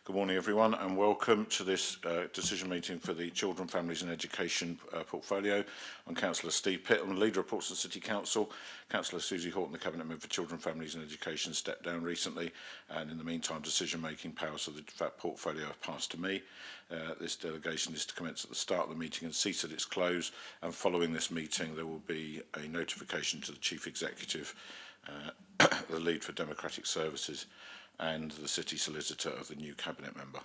Good morning everyone and welcome to this decision meeting for the Children, Families and Education portfolio. I'm Councillor Steve Pitt. I'm the leader of Portsmouth City Council. Councillor Susie Horton, the Cabinet Member for Children, Families and Education, stepped down recently, and in the meantime decision making powers of that portfolio have passed to me. This delegation is to commence at the start of the meeting and cease at its close, and following this meeting there will be a notification to the Chief Executive, the lead for Democratic Services, and the City Solicitor of the new Cabinet Member.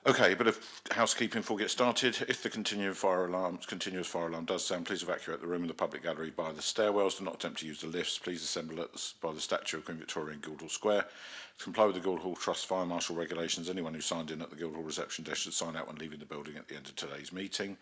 Okay, a bit of housekeeping before we get started. If the continuous fire alarm does sound, please evacuate the room and the public gallery by the stairwells. Do not attempt to use the lifts. Please assemble by the statue of Queen Victoria in Guildhall Square. To comply with the Guildhall Trust Fire Marshal regulations, anyone who signed in at the Guildhall reception desk should sign out when leaving the building at the end of today's meeting.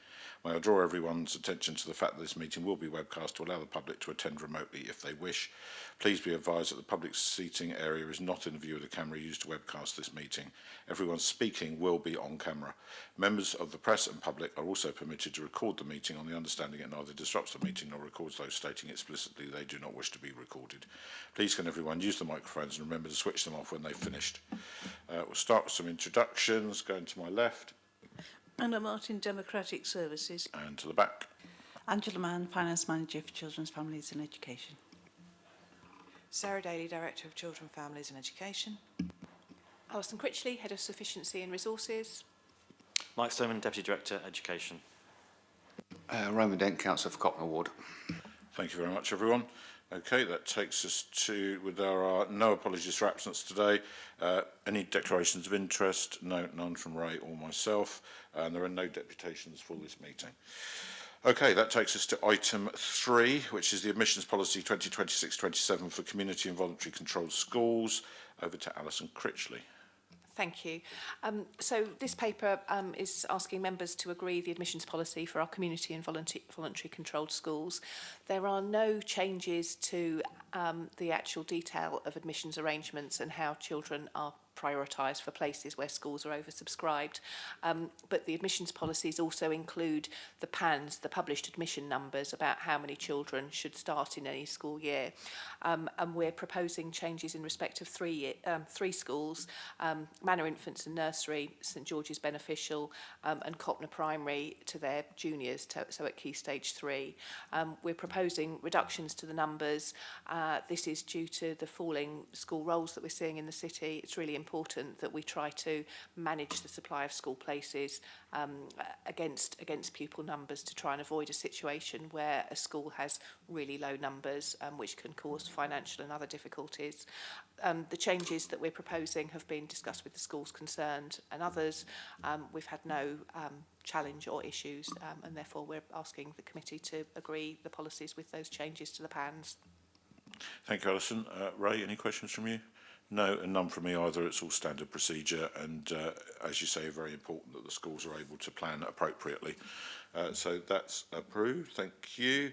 May I draw everyone's attention to the fact that this meeting will be webcast to allow the public to attend remotely if they wish. Please be advised that the public seating area is not in view of the camera used to webcast this meeting. Everyone speaking will be on camera. Members of the press and public are also permitted to record the meeting on the understanding it neither disrupts the meeting nor records those stating explicitly they do not wish to be recorded. Please can everyone use the microphones and remember to switch them off when they've finished. We'll start with some introductions, going to my left. Anna Martin, Democratic Services. And to the back. Angela Mann, Finance Manager for Children's, Families and Education. Sarah Daly, Director of Children, Families and Education. Alison Critchley, Head of Sufficiency and Resources. Mike Stoneman, Deputy Director, Education. Roman Dent, Councillor for Copnor Ward. Thank you very much, everyone. Okay, that takes us to, there are no apologies for absence today. Any declarations of interest? No, none from Ray or myself. And there are no deputations for this meeting. Okay, that takes us to item 3, which is the Admissions Policy 2026-27 for community and voluntary controlled schools. Over to Alison Critchley. Thank you. So this paper is asking members to agree the admissions policy for our community and voluntary controlled schools. There are no changes to the actual detail of admissions arrangements and how children are prioritised for places where schools are oversubscribed. But the admissions policies also include the PANS, the published admission numbers, about how many children should start in any school year. And we're proposing changes in respect of three schools, Manor Infants and Nursery, St George's Beneficial and Copnor Primary to their juniors, so at Key Stage 3. We're proposing reductions to the numbers. This is due to the falling school rolls that we're seeing in the city. It's really important that we try to manage the supply of school places against pupil numbers to try and avoid a situation where a school has really low numbers, which can cause financial and other difficulties. The changes that we're proposing have been discussed with the schools concerned and others. We've had no challenge or issues, and therefore we're asking the committee to agree the policies with those changes to the PANS. Thank you, Alison. Ray, any questions from you? No, and none from me either. It's all standard procedure, and as you say, very important that the schools are able to plan appropriately. So that's approved. Thank you.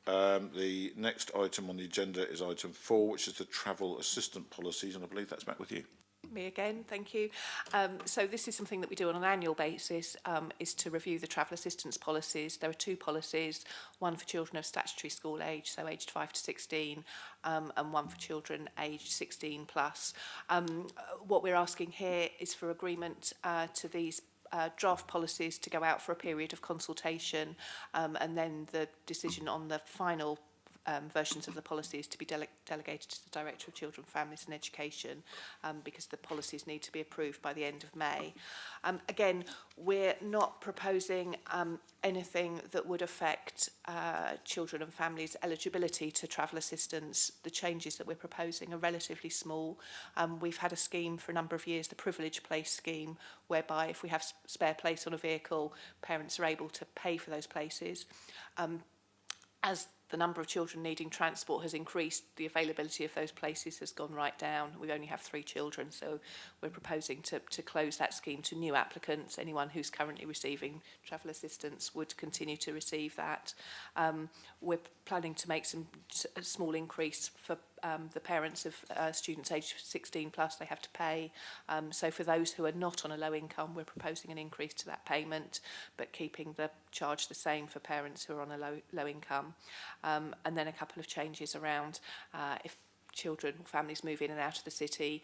The next item on the agenda is item 4, which is the travel assistant policies, and I believe that's back with you. Me again, thank you. So this is something that we do on an annual basis, is to review the travel assistance policies. There are 2 policies, one for children of statutory school age, so aged 5 to 16, and one for children aged 16 plus. What we're asking here is for agreement to these draft policies to go out for a period of consultation, and then the decision on the final versions of the policies to be delegated to the Director of Children, Families and Education, because the policies need to be approved by the end of May. Again, we're not proposing anything that would affect children and families' eligibility to travel assistance. The changes that we're proposing are relatively small. We've had a scheme for a number of years, the Privilege Place scheme, whereby if we have spare place on a vehicle, parents are able to pay for those places. As the number of children needing transport has increased, the availability of those places has gone right down. We only have 3 children, so we're proposing to close that scheme to new applicants. Anyone who's currently receiving travel assistance would continue to receive that. We're planning to make a small increase for the parents of students aged 16 plus. They have to pay. So for those who are not on a low income, we're proposing an increase to that payment, but keeping the charge the same for parents who are on a low income. And then a couple of changes around if children, families move in and out of the city,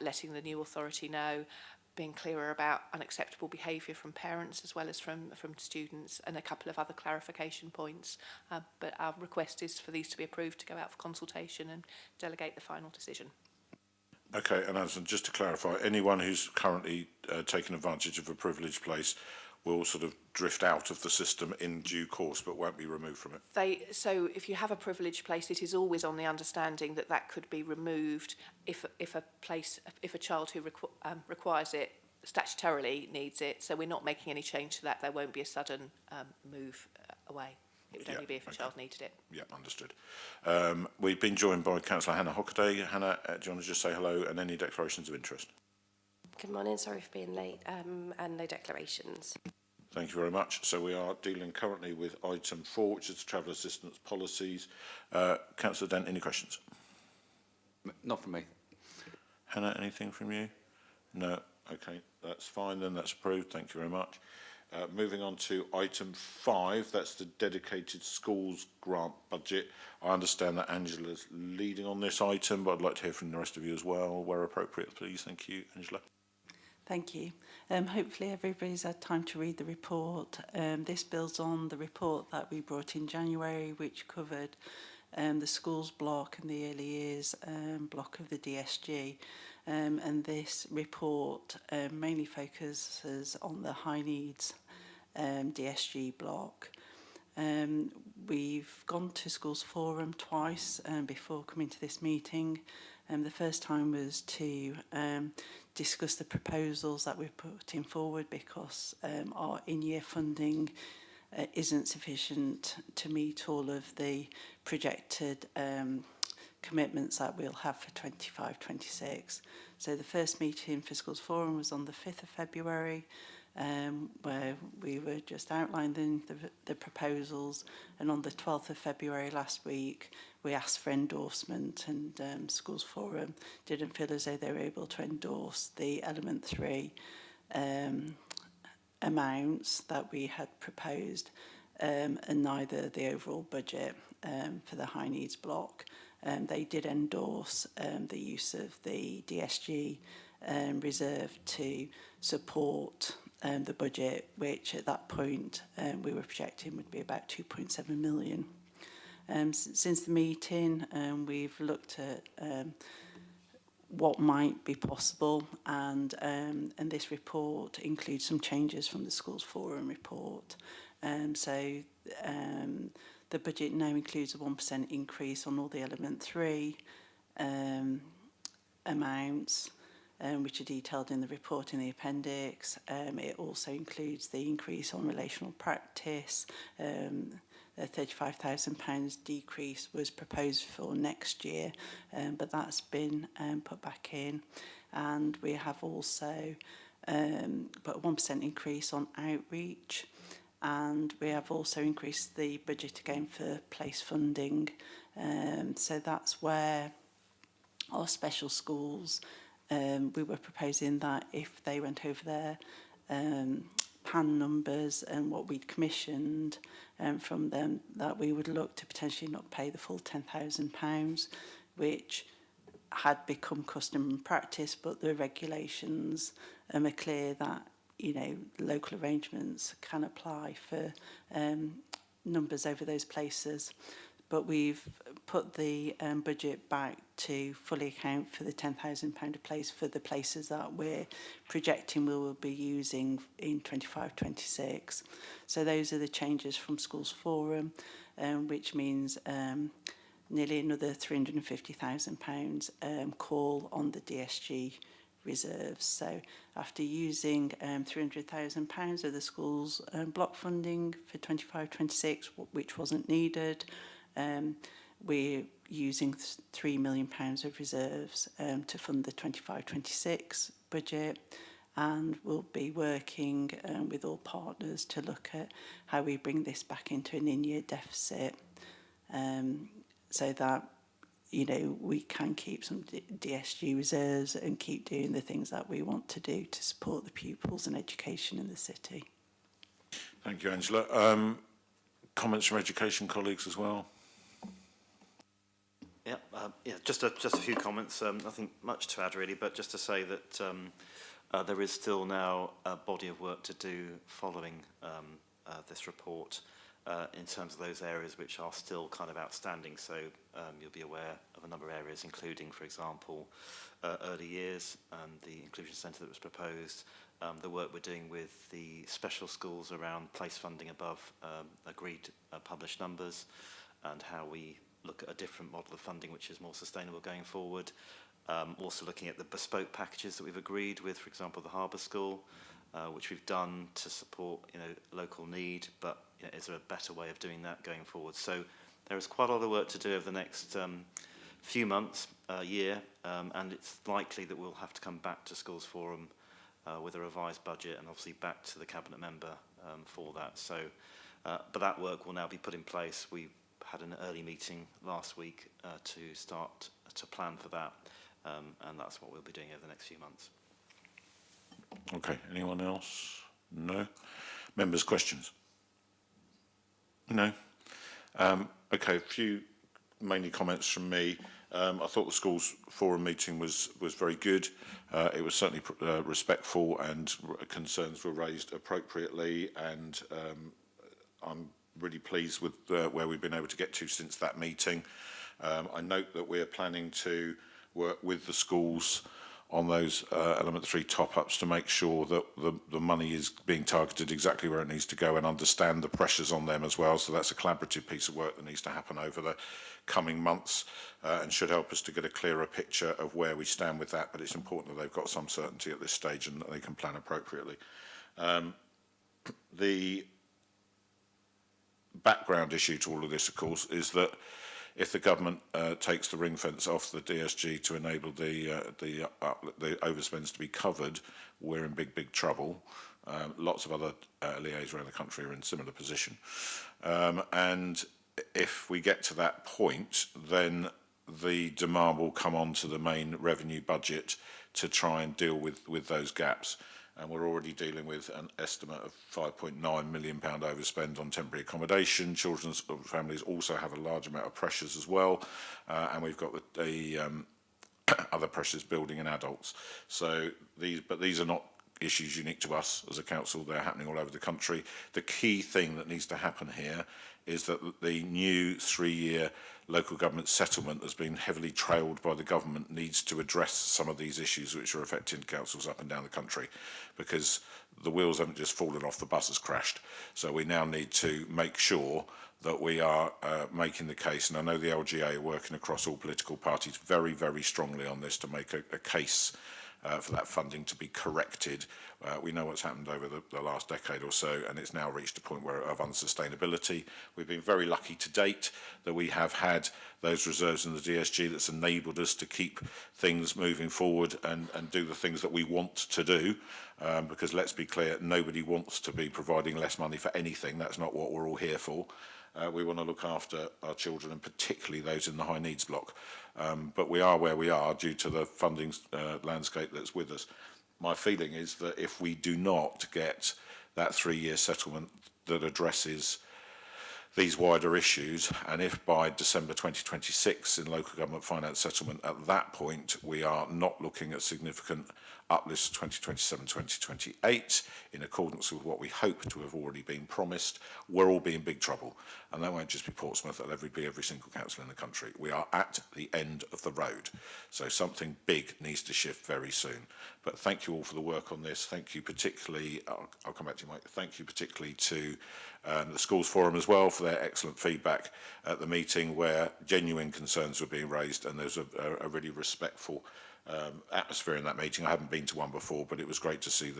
letting the new authority know, being clearer about unacceptable behaviour from parents as well as from students, and a couple of other clarification points. But our request is for these to be approved to go out for consultation and delegate the final decision. Okay, and Alison, just to clarify, anyone who's currently taking advantage of a privileged place will sort of drift out of the system in due course, but won't be removed from it? So if you have a privileged place, it is always on the understanding that that could be removed if a child who requires it statutorily needs it. So we're not making any change to that. There won't be a sudden move away. It would only be if a child needed it. Yeah, understood. We've been joined by Councillor Hannah Hockaday. Hannah, do you want to just say hello and any declarations of interest? Good morning, sorry for being late, and no declarations. Thank you very much. So we are dealing currently with item 4, which is travel assistance policies. Councillor Dent, any questions? Not from me. Hannah, anything from you? No. Okay, that's fine then, that's approved. Thank you very much. Moving on to item 5, that's the dedicated schools grant budget. I understand that Angela's leading on this item, but I'd like to hear from the rest of you as well, where appropriate, please. Thank you, Angela. Thank you. Hopefully everybody's had time to read the report. This builds on the report that we brought in January, which covered the schools block and the early years block of the DSG. And this report mainly focuses on the high needs DSG block. We've gone to Schools Forum twice before coming to this meeting. The first time was to discuss the proposals that we're putting forward because our in-year funding isn't sufficient to meet all of the projected commitments that we'll have for 25-26. So the first meeting for Schools Forum was on the 5th of February, where we were just outlining the proposals, and on the 12th of February last week we asked for endorsement, and Schools Forum didn't feel as though they were able to endorse the element 3 amounts that we had proposed, and neither the overall budget for the high needs block. They did endorse the use of the DSG reserve to support the budget, which at that point we were projecting would be about 2.7 million. Since the meeting, we've looked at what might be possible, and this report includes some changes from the Schools Forum report. The budget now includes a 1% increase on all the element 3 amounts, which are detailed in the report in the appendix. It also includes the increase on relational practice. A £35,000 decrease was proposed for next year, but that's been put back in. And we have also put a 1% increase on outreach. And we have also increased the budget again for place funding. So that's where our special schools, we were proposing that if they went over their PAN numbers and what we'd commissioned from them, that we would look to potentially not pay the full £10,000, which had become custom and practice, but the regulations are clear that, you know, local arrangements can apply for numbers over those places. But we've put the budget back to fully account for the £10,000 a place for the places that we're projecting we will be using in 25-26. So those are the changes from Schools Forum, which means nearly another £350,000 call on the DSG reserves. So after using £300,000 of the schools block funding for 25-26, which wasn't needed, we're using £3 million of reserves to fund the 25-26 budget, and we'll be working with all partners to look at how we bring this back into an in-year deficit, so that, you know, we can keep some DSG reserves and keep doing the things that we want to do to support the pupils and education in the city. Thank you, Angela. Comments from education colleagues as well? Yeah, just a few comments. Nothing much to add really, but just to say that there is still now a body of work to do following this report in terms of those areas which are still kind of outstanding. So you'll be aware of a number of areas, including, for example, early years and the inclusion centre that was proposed, the work we're doing with the special schools around place funding above agreed published numbers, and how we look at a different model of funding which is more sustainable going forward. Also looking at the bespoke packages that we've agreed with, for example, the Harbour School, which we've done to support local need, but is there a better way of doing that going forward? So there is quite a lot of work to do over the next few months, year, and it's likely that we'll have to come back to Schools Forum with a revised budget, and obviously back to the Cabinet member for that. So, but that work will now be put in place. We had an early meeting last week to start to plan for that, and that's what we'll be doing over the next few months. Okay, anyone else? No? Members' questions? No? Okay, a few mainly comments from me. I thought the Schools Forum meeting was very good. It was certainly respectful, and concerns were raised appropriately, and I'm really pleased with where we've been able to get to since that meeting. I note that we're planning to work with the schools on those Element 3 top-ups to make sure that the money is being targeted exactly where it needs to go, and understand the pressures on them as well. So that's a collaborative piece of work that needs to happen over the coming months, and should help us to get a clearer picture of where we stand with that. But it's important that they've got some certainty at this stage and that they can plan appropriately. The background issue to all of this, of course, is that if the government takes the ring fence off the DSG to enable the overspends to be covered, we're in big trouble. Lots of other LEAs around the country are in similar position. And if we get to that point, then the demand will come onto the main revenue budget to try and deal with those gaps. And we're already dealing with an estimate of £5.9 million overspend on temporary accommodation. Children's families also have a large amount of pressures as well, and we've got the other pressures building in adults. So these are not issues unique to us as a council. They're happening all over the country. The key thing that needs to happen here is that the new 3-year local government settlement that's been heavily trailed by the government needs to address some of these issues which are affecting councils up and down the country, because the wheels haven't just fallen off, the bus has crashed. So we now need to make sure that we are making the case, and I know the LGA are working across all political parties very, very strongly on this to make a case for that funding to be corrected. We know what's happened over the last decade or so, and it's now reached a point of unsustainability. We've been very lucky to date that we have had those reserves in the DSG that's enabled us to keep things moving forward and do the things that we want to do, because let's be clear, nobody wants to be providing less money for anything. That's not what we're all here for. We want to look after our children, and particularly those in the high needs block. But we are where we are due to the funding landscape that's with us. My feeling is that if we do not get that 3-year settlement that addresses these wider issues, and if by December 2026 in local government finance settlement, at that point we are not looking at significant uplifts 2027-2028 in accordance with what we hope to have already been promised, we're all be in big trouble. And that won't just be Portsmouth, that'll be every single council in the country. We are at the end of the road. So something big needs to shift very soon. But thank you all for the work on this. Thank you particularly, I'll come back to you, Mike. Thank you particularly to the Schools Forum as well for their excellent feedback at the meeting, where genuine concerns were being raised, and there's a really respectful atmosphere in that meeting. I haven't been to one before, but it was great to see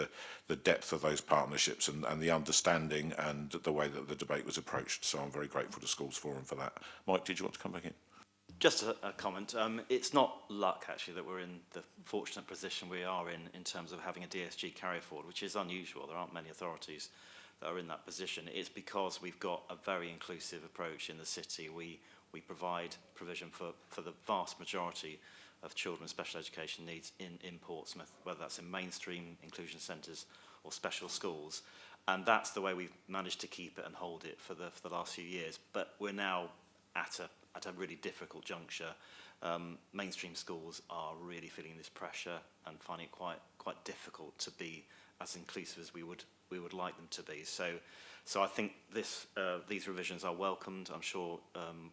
the depth of those partnerships and the understanding and the way that the debate was approached. So I'm very grateful to Schools Forum for that. Mike, did you want to come back in? Just a comment. It's not luck, actually, that we're in the fortunate position we are in terms of having a DSG carry forward, which is unusual. There aren't many authorities that are in that position. It's because we've got a very inclusive approach in the city. We provide provision for the vast majority of children with special education needs in Portsmouth, whether that's in mainstream inclusion centres or special schools. And that's the way we've managed to keep it and hold it for the last few years. But we're now at at a really difficult juncture. Mainstream schools are really feeling this pressure and finding it quite difficult to be as inclusive as we would like them to be. So I think these revisions are welcomed. I'm sure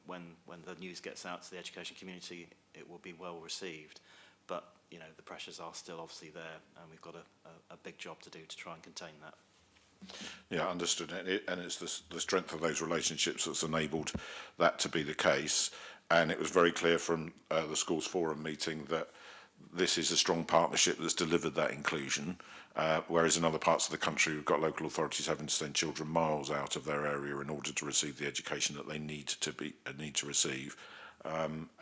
when the news gets out to the education community, it will be well received. But you know, the pressures are still obviously there, and we've got a big job to do to try and contain that. Yeah, understood. And it's the strength of those relationships that's enabled that to be the case. And it was very clear from the Schools Forum meeting that this is a strong partnership that's delivered that inclusion, whereas in other parts of the country we've got local authorities having to send children miles out of their area in order to receive the education that they need to receive.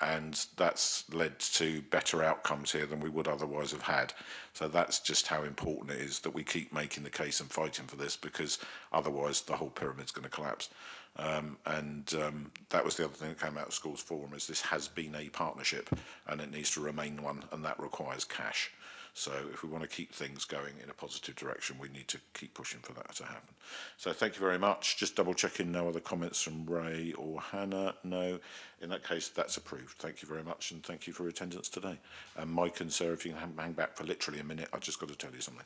And that's led to better outcomes here than we would otherwise have had. So that's just how important it is that we keep making the case and fighting for this, because otherwise the whole pyramid's going to collapse. That was the other thing that came out of Schools Forum, is this has been a partnership and it needs to remain one, and that requires cash. So if we want to keep things going in a positive direction, we need to keep pushing for that to happen. So thank you very much. Just double checking, no other comments from Ray or Hannah? No. In that case, that's approved. Thank you very much, and thank you for your attendance today. And Mike and Sarah, if you can hang back for literally a minute, I've just got to tell you something.